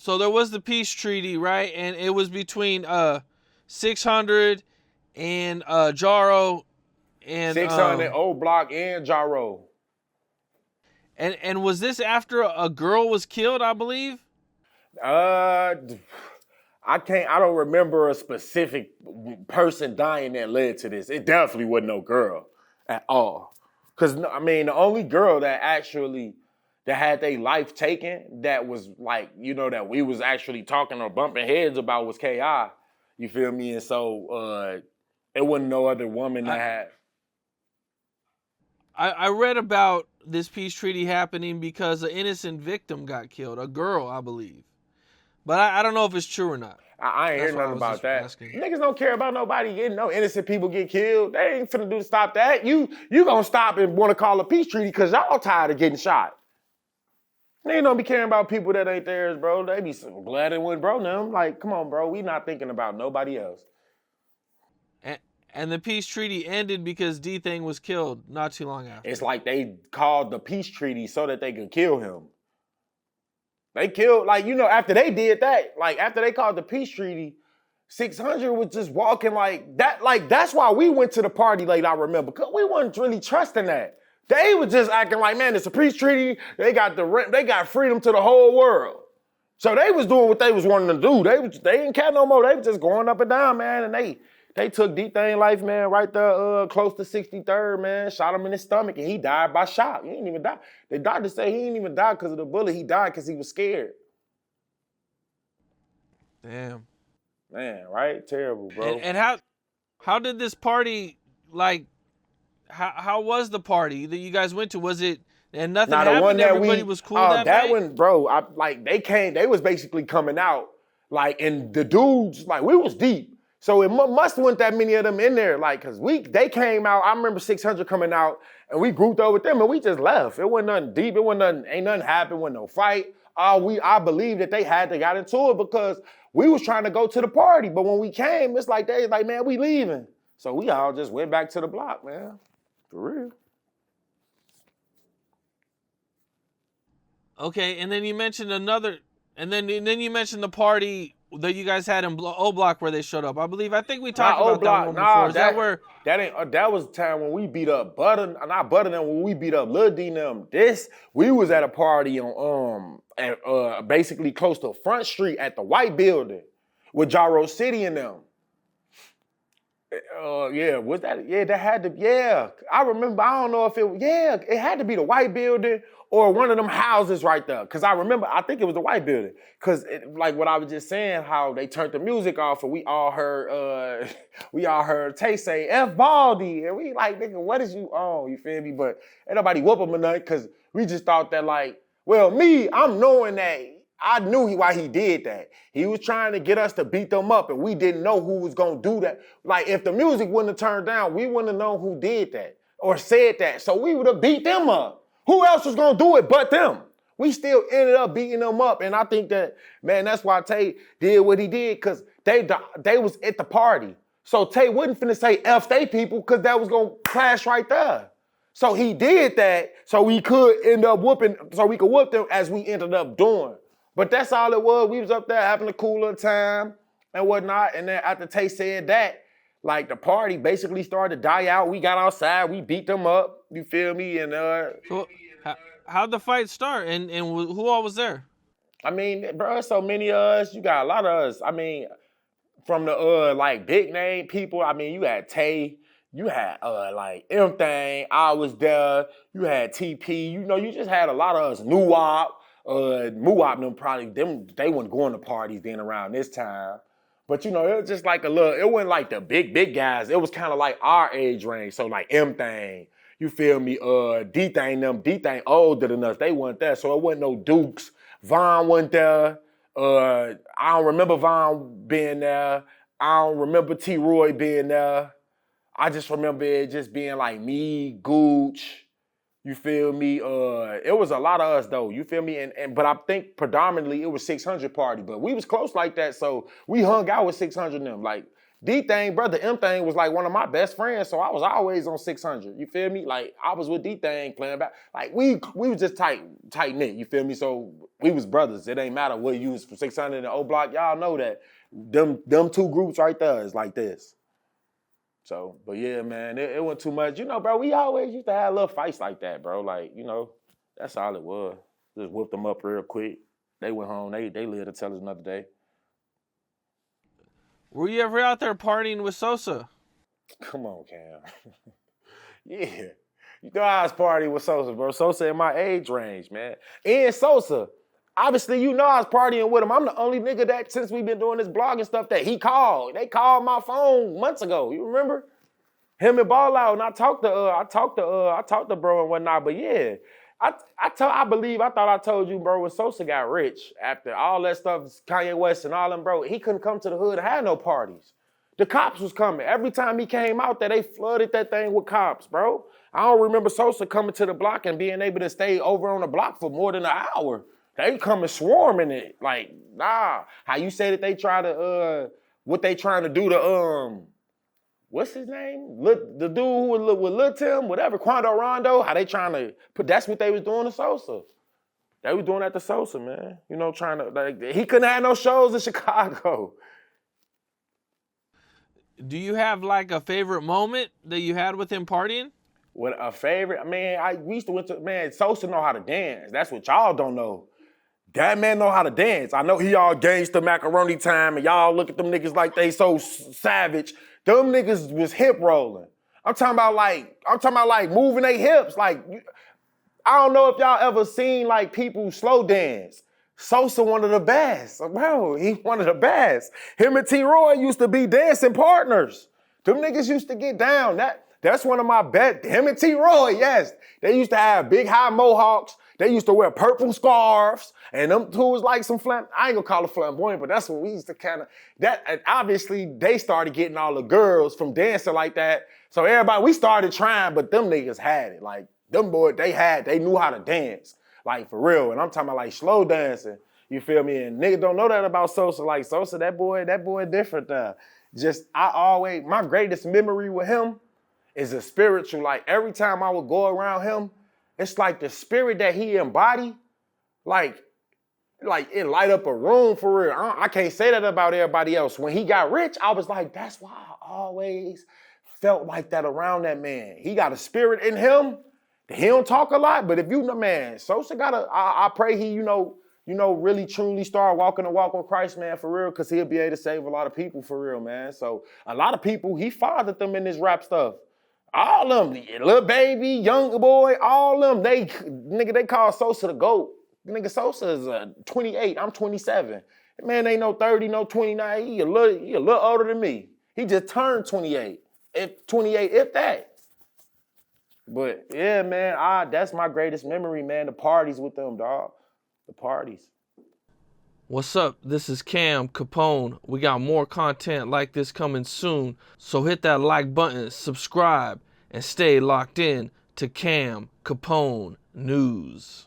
So there was the peace treaty, right? And it was between 600 and Jaro and 600 O Block and Jaro. and was this after a girl was killed, I believe? I don't remember a specific person dying that led to this. It definitely wasn't no girl at all. Because, I mean, the only girl that had their life taken that was like, that we was actually talking or bumping heads about was K.I. You feel me? And so it wasn't no other woman that had. I read about this peace treaty happening because an innocent victim got killed, a girl, I believe. But I don't know if it's true or not. I ain't hear nothing about that. Niggas don't care about nobody getting no innocent people get killed. They ain't finna do to stop that. You gonna stop and wanna call a peace treaty because y'all tired of getting shot. They don't be caring about people that ain't theirs, bro. They be so glad it went, bro. Them like, come on, bro. We not thinking about nobody else. And the peace treaty ended because Thang was killed not too long after. It's like they called the peace treaty so that they could kill him. They killed, after they did that, after they called the peace treaty, 600 was just walking like that. That's why we went to the party late, I remember, because we wasn't really trusting that. They were just acting like, man, it's a peace treaty. They got freedom to the whole world. So they was doing what they was wanting to do. They didn't care no more. They was just going up and down, man, and they took Thang life, man, right there close to 63rd, man, shot him in his stomach, and he died by shot. He didn't even die. The doctor say he didn't even die because of the bullet. He died because he was scared. Damn. Man, right? Terrible, bro. And how did this party, how was the party that you guys went to? Was it, and nothing happened, one that everybody was cool that night? One, bro, they was basically coming out, and the dudes, we was deep. So it must have went that many of them in there, because they came out. I remember 600 coming out, and we grouped over with them, and we just left. It wasn't nothing deep. It wasn't nothing. Ain't nothing happened. Wasn't no fight. I believe that they had to got into it because we was trying to go to the party, but when we came, it's like they like, man, we leaving. So we all just went back to the block, man, for real. Okay, and then you mentioned and then you mentioned the party that you guys had in O Block where they showed up. I think we talked about that one before. Is that where? That was the time when we beat up when we beat up Lil D and them. We was at a party on basically close to Front Street at the White Building with Jaro City and them. Was that? Yeah, that had to. Yeah, I remember. I don't know if it. Yeah, it had to be the White Building or one of them houses right there. Cause I remember. I think it was the White Building. Cause like what I was just saying, how they turned the music off and we all heard Tay say F Baldy, and we like, nigga, what is you on? You feel me? But ain't nobody whoop him or nothing. Cause we just thought that I'm knowing that. I knew why he did that. He was trying to get us to beat them up, and we didn't know who was going to do that. If the music wouldn't have turned down, we wouldn't have known who did that or said that. So we would have beat them up. Who else was going to do it but them? We still ended up beating them up, and I think that, man, that's why Tay did what he did, because they was at the party. So Tay wasn't finna say F they people, because that was going to clash right there. So he did that so we could end up so we could whoop them as we ended up doing. But that's all it was. We was up there having a cooler time and whatnot. And then after Tay said that, the party basically started to die out. We got outside. We beat them up. You feel me? And So how'd the fight start? And who all was there? I mean, bro, so many of us. You got a lot of us. I mean, from the big name people. I mean, you had Tay. You had M Thang. I was there. You had TP. You just had a lot of us. Nuwop. Muwop them they weren't going to parties then around this time. But it was just it wasn't like the big guys. It was kind of like our age range. So M Thang, you feel me? D-Thang older than us. They weren't there. So it wasn't no Dukes. Von wasn't there. I don't remember Von being there. I don't remember T-Roy being there. I just remember it just being me, Gooch. You feel me? It was a lot of us though. You feel me? But I think predominantly it was 600 party. But we was close like that, so we hung out with 600 of them. D-Thang, brother M-Thang was like one of my best friends, so I was always on 600. You feel me? Like, I was with D-Thang playing back. Like, we was just tight-knit, you feel me? So, we was brothers. It ain't matter what you was from 600 and O Block. Y'all know that. Them two groups right there is like this. So, but yeah, man, it wasn't too much. You know, bro, we always used to have little fights like that, bro. Like, you know, that's all it was. Just whipped them up real quick. They went home. They lived to tell us another day. Were you ever out there partying with Sosa? Come on, Cam. Yeah. You know I was partying with Sosa, bro. Sosa in my age range, man. And Sosa, obviously, you know I was partying with him. I'm the only nigga that, since we've been doing this blogging stuff, that he called. They called my phone months ago. You remember? Him and Ball Out, and I talked to bro and whatnot. But yeah, I thought I told you, bro, when Sosa got rich, after all that stuff, Kanye West and all them, bro, he couldn't come to the hood and have no parties. The cops was coming. Every time he came out there, they flooded that thing with cops, bro. I don't remember Sosa coming to the block and being able to stay over on the block for more than an hour. They coming swarming it. Like, nah. How you say that they try to, what they trying to do to, what's his name? The dude who was with Lil Tim, whatever, Quando Rondo, how they trying to put, that's what they was doing to Sosa. They was doing that to Sosa, man. You know, trying to, like, he couldn't have no shows in Chicago. Do you have like a favorite moment that you had with him partying? What a favorite, man, we used to went to, man, Sosa know how to dance. That's what y'all don't know. That man know how to dance. I know he all gangsta macaroni time and y'all look at them niggas like they so savage. Them niggas was hip rolling. I'm talking about like moving their hips. Like, I don't know if y'all ever seen like people slow dance. Sosa one of the best. Bro, he one of the best. Him and T-Roy used to be dancing partners. Them niggas used to get down. That's one of my best. Him and T-Roy, yes. They used to have big high mohawks. They used to wear purple scarves, and them two was like some I ain't gonna call it flamboyant, but that's what we used to kind of, and obviously they started getting all the girls from dancing like that. So everybody, we started trying, but them niggas had it. Like, them boys, they knew how to dance. Like, for real. And I'm talking about like slow dancing. You feel me? And niggas don't know that about Sosa. Like, Sosa, that boy different now. My greatest memory with him is a spiritual. Like, every time I would go around him, it's like the spirit that he embodied, like it light up a room for real. I can't say that about everybody else. When he got rich, I was like, that's why I always felt like that around that man. He got a spirit in him. He don't talk a lot, but if you know, man, Sosa I pray he, really truly start walking the walk with Christ, man, for real, because he'll be able to save a lot of people for real, man. So a lot of people, he fathered them in this rap stuff. All of them, Lil Baby, Young Boy, all of them, they call Sosa the GOAT. Nigga, Sosa is 28, I'm 27. Man ain't no 30, no 29, he a little older than me. He just turned 28, if that. But yeah, man, that's my greatest memory, man, the parties with them, dog. The parties. What's up? This is Cam Capone. We got more content like this coming soon, so hit that like button, subscribe, and stay locked in to Cam Capone News.